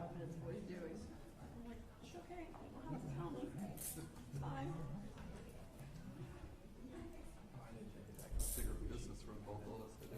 5 minutes of what he's doing. I'm like, it's okay. You don't have to tell me. It's fine. Bigger business for both of us to do.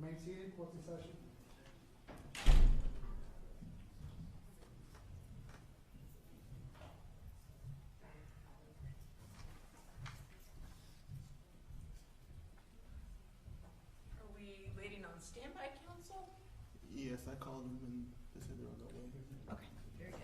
Remain seated, closing session. Are we waiting on standby counsel? Yes, I called them and they said they're on their way. Okay, very good.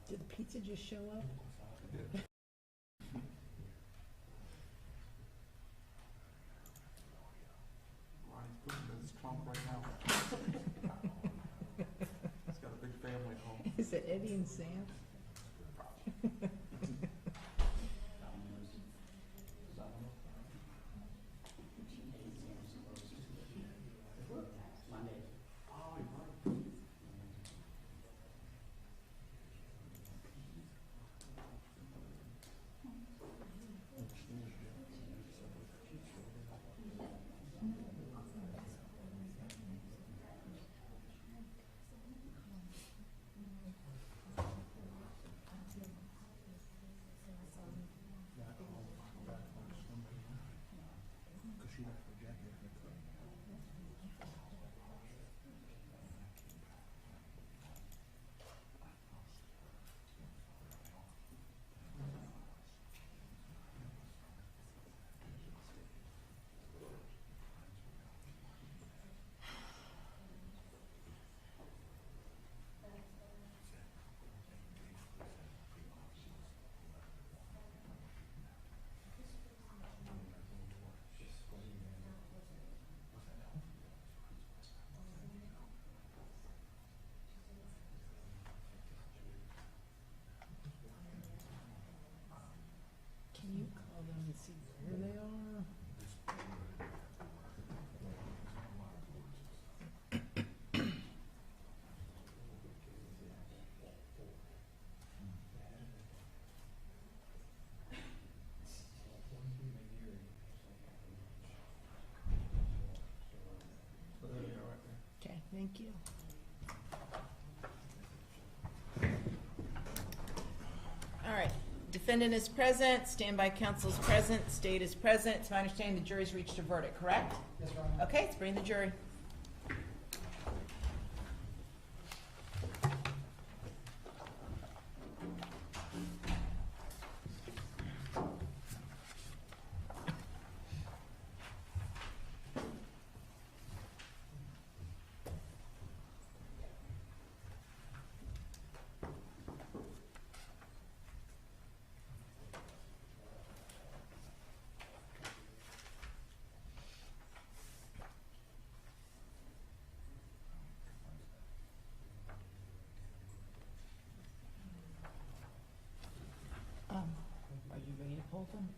Did the pizza just show up? Yeah. Ronnie's putting it in his trunk right now. He's got a big family at home. Is it Eddie and Sam? Can you call them and see where they are? Okay, thank you. All right, defendant is present, standby counsel is present, state is present. It's my understanding the jury's reached a verdict, correct? Yes, Your Honor. Okay, let's bring the jury. them?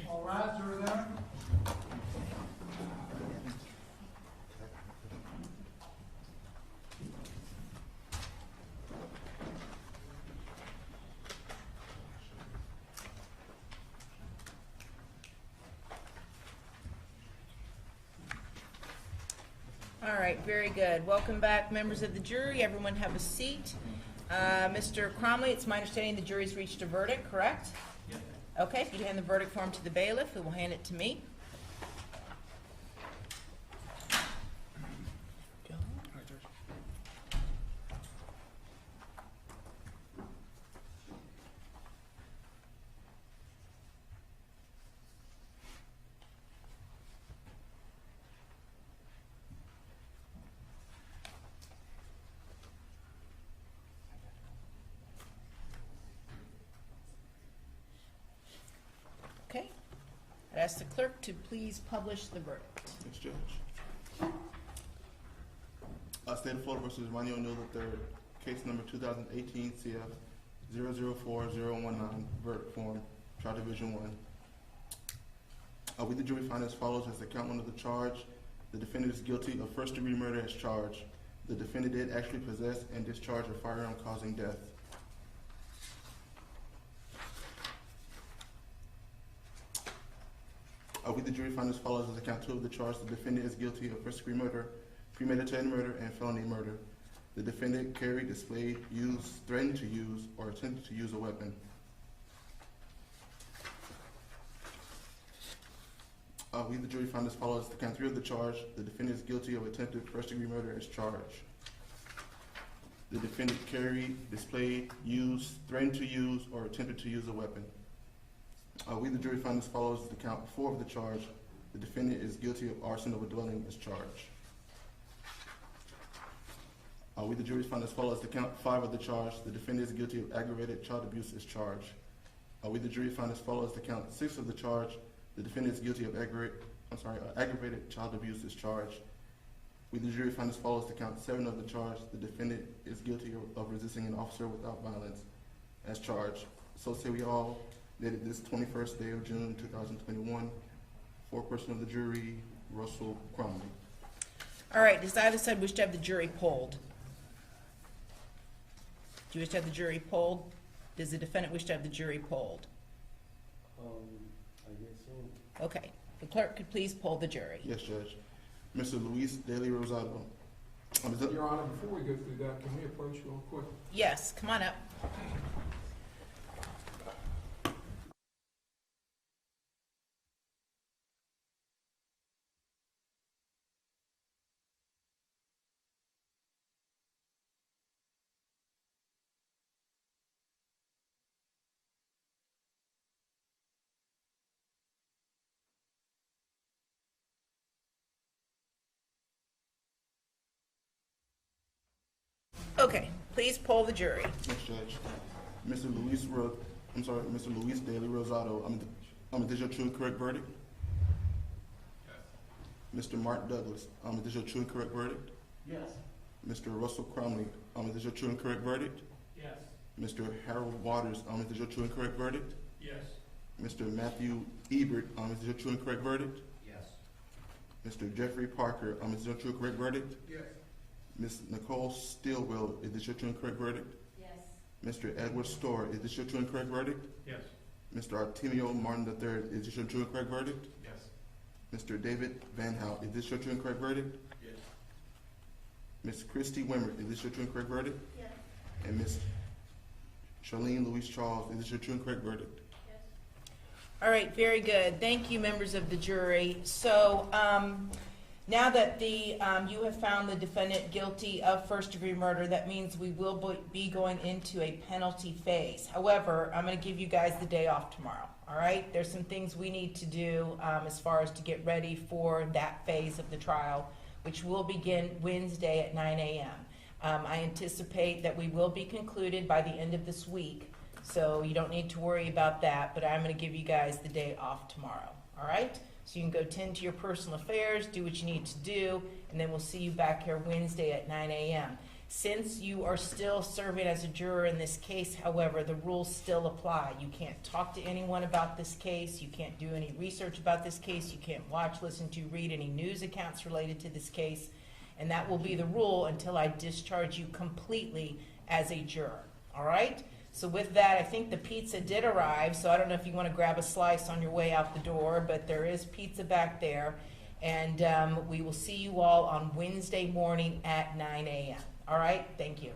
All rise, jury there. All right, very good. Welcome back, members of the jury. Everyone have a seat. Mr. Cromley, it's my understanding the jury's reached a verdict, correct? Yes. Okay, if you hand the verdict form to the bailiff, who will hand it to me. Okay. I'd ask the clerk to please publish the verdict. Yes, Judge. State of Florida versus Ronnie Oneal III, case number 2018 CF 004019, verdict form, trial division 1. We, the jury, find as follows as the count 1 of the charge. The defendant is guilty of first-degree murder as charged. The defendant did actually possess and discharge a firearm causing death. We, the jury, find as follows as the count 2 of the charge. The defendant is guilty of first-degree murder, premeditated murder, and felony murder. The defendant carried, displayed, used, threatened to use, or attempted to use a weapon. We, the jury, find as follows the count 3 of the charge. The defendant is guilty of attempted first-degree murder as charged. The defendant carried, displayed, used, threatened to use, or attempted to use a weapon. We, the jury, find as follows the count 4 of the charge. The defendant is guilty of arson of a dwelling as charged. We, the jury, find as follows the count 5 of the charge. The defendant is guilty of aggravated child abuse as charged. We, the jury, find as follows the count 6 of the charge. The defendant is guilty of aggravated child abuse as charged. We, the jury, find as follows the count 7 of the charge. The defendant is guilty of resisting an officer without violence as charged. So say we all, dated this 21st day of June 2021, foreperson of the jury, Russell Cromley. All right, does either side wish to have the jury polled? Do you wish to have the jury polled? Does the defendant wish to have the jury polled? I guess so. Okay, the clerk could please poll the jury. Yes, Judge. Mr. Luis Daly Rosado. Your Honor, before we go through that, can we approach real quick? Yes, come on up. Okay, please poll the jury. Yes, Judge. Mr. Luis Daly Rosado. Is this your true and correct verdict? Yes. Mr. Mark Douglas. Is this your true and correct verdict? Yes. Mr. Russell Cromley. Is this your true and correct verdict? Yes. Mr. Harold Waters. Is this your true and correct verdict? Yes. Mr. Matthew Ebert. Is this your true and correct verdict? Yes. Mr. Jeffrey Parker. Is this your true and correct verdict? Yes. Ms. Nicole Stillwell. Is this your true and correct verdict? Yes. Mr. Edward Storr. Is this your true and correct verdict? Yes. Mr. Artemio Martin III. Is this your true and correct verdict? Yes. Mr. David Van Hout. Is this your true and correct verdict? Yes. Ms. Christy Wimmer. Is this your true and correct verdict? Yes. And Ms. Charlene Louise Charles. Is this your true and correct verdict? Yes. All right, very good. Thank you, members of the jury. So, now that you have found the defendant guilty of first-degree murder, that means we will be going into a penalty phase. However, I'm going to give you guys the day off tomorrow, all right? There's some things we need to do as far as to get ready for that phase of the trial, which will begin Wednesday at 9 a.m. I anticipate that we will be concluded by the end of this week. So you don't need to worry about that, but I'm going to give you guys the day off tomorrow, all right? So you can go tend to your personal affairs, do what you need to do, and then we'll see you back here Wednesday at 9 a.m. Since you are still serving as a juror in this case, however, the rules still apply. You can't talk to anyone about this case. You can't do any research about this case. You can't watch, listen to, read any news accounts related to this case. And that will be the rule until I discharge you completely as a juror. All right? So with that, I think the pizza did arrive. So I don't know if you want to grab a slice on your way out the door, but there is pizza back there. And we will see you all on Wednesday morning at 9 a.m. All right? Thank you.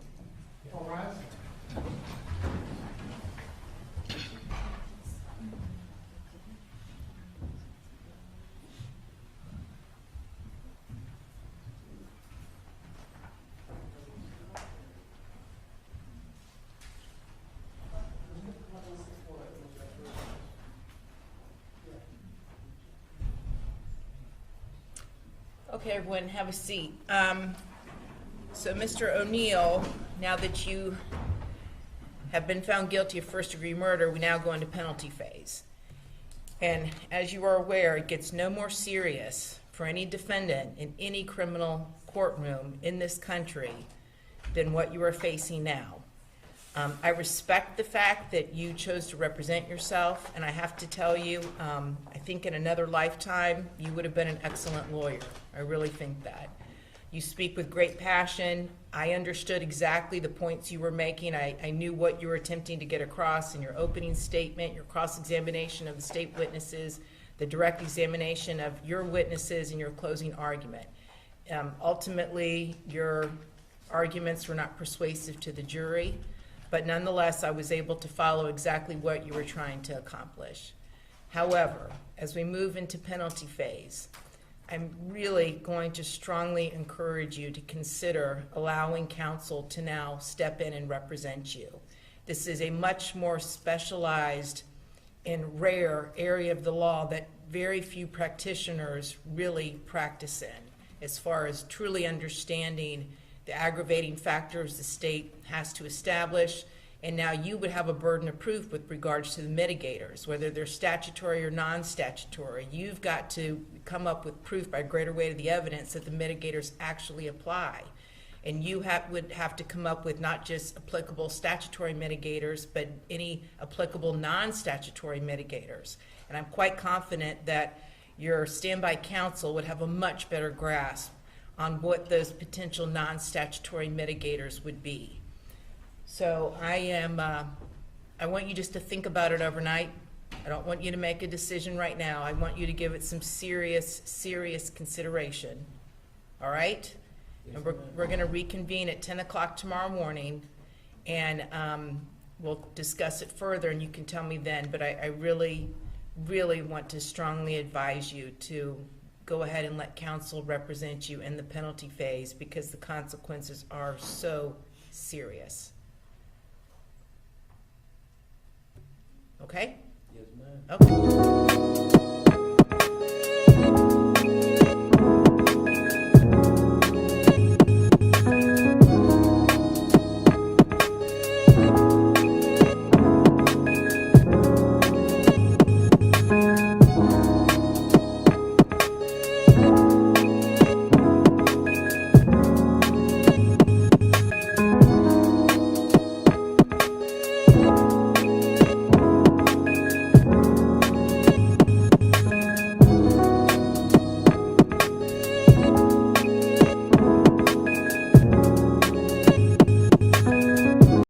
All rise. Okay, everyone, have a seat. So, Mr. O'Neill, now that you have been found guilty of first-degree murder, we now go into penalty phase. And as you are aware, it gets no more serious for any defendant in any criminal courtroom in this country than what you are facing now. I respect the fact that you chose to represent yourself, and I have to tell you, I think in another lifetime, you would have been an excellent lawyer. I really think that. You speak with great passion. I understood exactly the points you were making. I knew what you were attempting to get across in your opening statement, your cross-examination of the state witnesses, the direct examination of your witnesses, and your closing argument. Ultimately, your arguments were not persuasive to the jury, but nonetheless, I was able to follow exactly what you were trying to accomplish. However, as we move into penalty phase, I'm really going to strongly encourage you to consider allowing counsel to now step in and represent you. This is a much more specialized and rare area of the law that very few practitioners really practice in, as far as truly understanding the aggravating factors the state has to establish. And now you would have a burden of proof with regards to the mitigators, whether they're statutory or non-statutory. You've got to come up with proof by greater weight of the evidence that the mitigators actually apply. And you would have to come up with not just applicable statutory mitigators, but any applicable non-statutory mitigators. And I'm quite confident that your standby counsel would have a much better grasp on what those potential non-statutory mitigators would be. So I want you just to think about it overnight. I don't want you to make a decision right now. I want you to give it some serious, serious consideration. All right? Yes, And ma'am. we're going to reconvene at 10 o'clock tomorrow morning, and we'll discuss it further, and you can tell me then. But I really, really want to strongly advise you to go ahead and let counsel represent you in the penalty phase, because the consequences are so serious. Okay? Yes, ma'am. Okay.